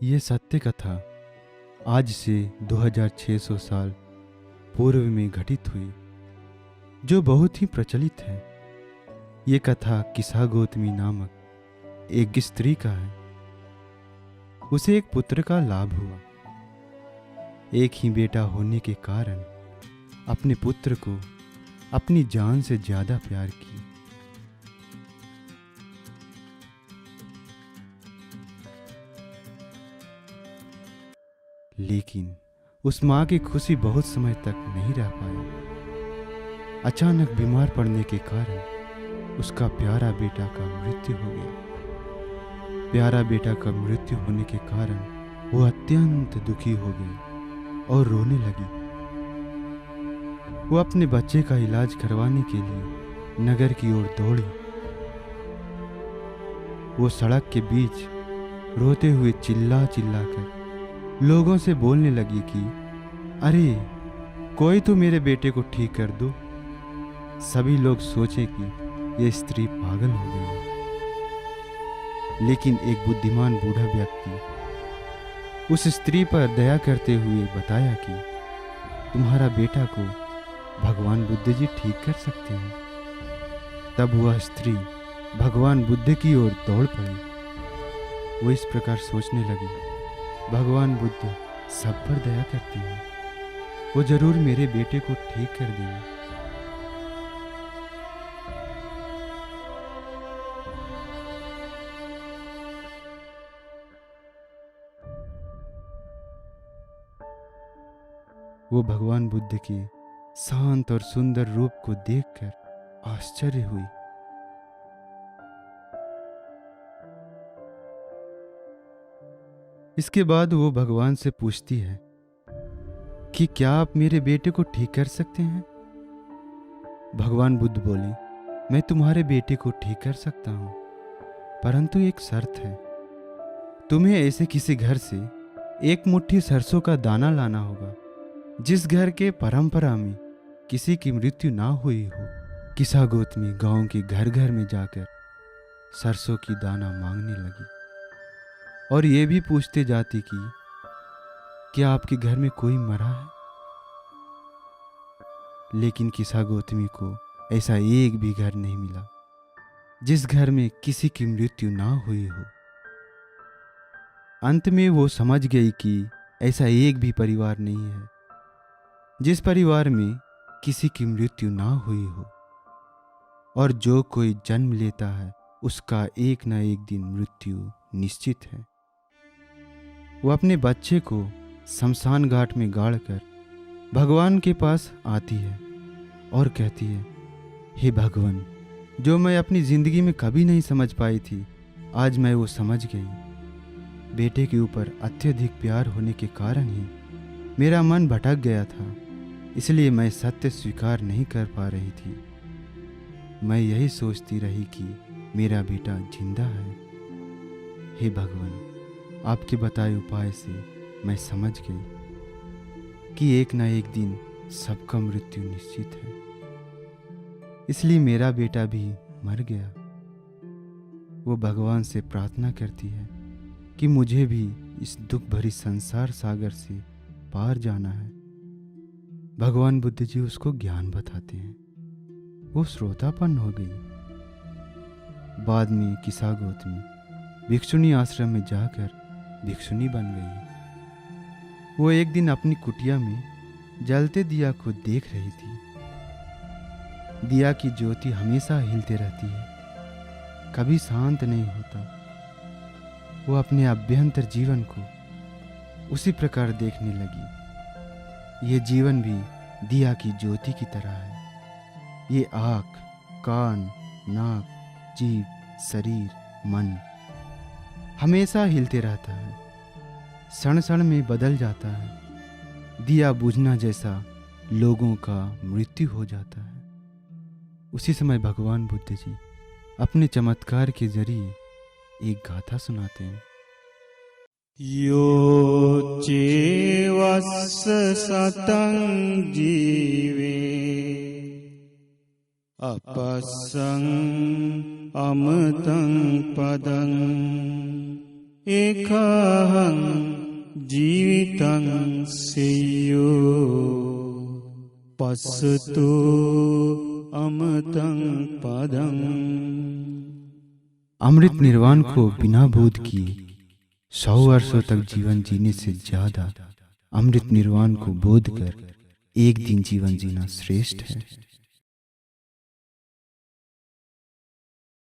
ये सत्य कथा आज से 2600 साल पूर्व में घटित हुई, जो बहुत ही प्रचलित है। ये कथा किसा गौतमी नामक एक स्त्री का है। उसे एक पुत्र का लाभ हुआ। एक ही बेटा होने के कारण अपने पुत्र को अपनी जान से ज्यादा प्यार की। लेकिन उस मां की खुशी बहुत समय तक नहीं रह पाया। अचानक बीमार पड़ने के कारण उसका प्यारा बेटा का मृत्यु हो गया। प्यारा बेटा का मृत्यु होने के कारण वो अत्यंत दुखी हो गई और रोने लगी। वो अपने बच्चे का इलाज करवाने के लिए नगर की ओर दौड़ी। वो सड़क के बीच रोते हुए चिल्ला चिल्ला कर लोगों से बोलने लगी कि अरे कोई तो मेरे बेटे को ठीक कर दो। सभी लोग सोचे कि यह स्त्री पागल हो गई है। लेकिन एक बुद्धिमान बूढ़ा व्यक्ति उस स्त्री पर दया करते हुए बताया कि तुम्हारा बेटा को भगवान बुद्ध जी ठीक कर सकते हैं। तब वह स्त्री भगवान बुद्ध की ओर दौड़ पड़ी। वो इस प्रकार सोचने लगी, भगवान बुद्ध सब पर दया करते हैं, वो जरूर मेरे बेटे को ठीक कर देंगे। वो भगवान बुद्ध के शांत और सुंदर रूप को देखकर आश्चर्य हुई। इसके बाद वो भगवान से पूछती है कि क्या आप मेरे बेटे को ठीक कर सकते हैं। भगवान बुद्ध बोले, मैं तुम्हारे बेटे को ठीक कर सकता हूं, परंतु एक शर्त है। तुम्हें ऐसे किसी घर से एक मुट्ठी सरसों का दाना लाना होगा जिस घर के परंपरा में किसी की मृत्यु ना हुई हो। किसा गौतमी गांव के घर घर में जाकर सरसों की दाना मांगने लगी और ये भी पूछते जाती कि क्या आपके घर में कोई मरा है। लेकिन किसा गौतमी को ऐसा एक भी घर नहीं मिला जिस घर में किसी की मृत्यु ना हुई हो। अंत में वो समझ गई कि ऐसा एक भी परिवार नहीं है जिस परिवार में किसी की मृत्यु ना हुई हो, और जो कोई जन्म लेता है उसका एक ना एक दिन मृत्यु निश्चित है। वो अपने बच्चे को शमशान घाट में गाड़कर भगवान के पास आती है और कहती है, हे भगवान, जो मैं अपनी जिंदगी में कभी नहीं समझ पाई थी, आज मैं वो समझ गई। बेटे के ऊपर अत्यधिक प्यार होने के कारण ही मेरा मन भटक गया था, इसलिए मैं सत्य स्वीकार नहीं कर पा रही थी। मैं यही सोचती रही कि मेरा बेटा जिंदा है। हे भगवान, आपके बताए उपाय से मैं समझ गई कि एक ना एक दिन सबका मृत्यु निश्चित है, इसलिए मेरा बेटा भी मर गया। वो भगवान से प्रार्थना करती है कि मुझे भी इस दुख भरी संसार सागर से पार जाना है। भगवान बुद्ध जी उसको ज्ञान बताते हैं। वो श्रोतापन्न हो गई। बाद में किसा गौतमी भिक्षुणी आश्रम में जाकर भिक्षुणी बन गई। वो एक दिन अपनी कुटिया में जलते दिया को देख रही थी। दिया की ज्योति हमेशा हिलते रहती है, कभी शांत नहीं होता। वो अपने अभ्यंतर जीवन को उसी प्रकार देखने लगी। ये जीवन भी दिया की ज्योति की तरह है। ये आँख, कान, नाक, जीभ, शरीर, मन हमेशा हिलते रहता है, क्षण क्षण में बदल जाता है। दिया बुझना जैसा लोगों का मृत्यु हो जाता है। उसी समय भगवान बुद्ध जी अपने चमत्कार के जरिए एक गाथा सुनाते हैं। यो चेवस्स सतं जीवे अपस्सं अमृतं पदं एकहं जीवितं सेयो पश्यतु अमृतं पदं। अमृत निर्वाण को बिना बोध किए 100 वर्षों तक जीवन जीने से ज्यादा अमृत निर्वाण को बोध कर एक दिन जीवन जीना श्रेष्ठ है।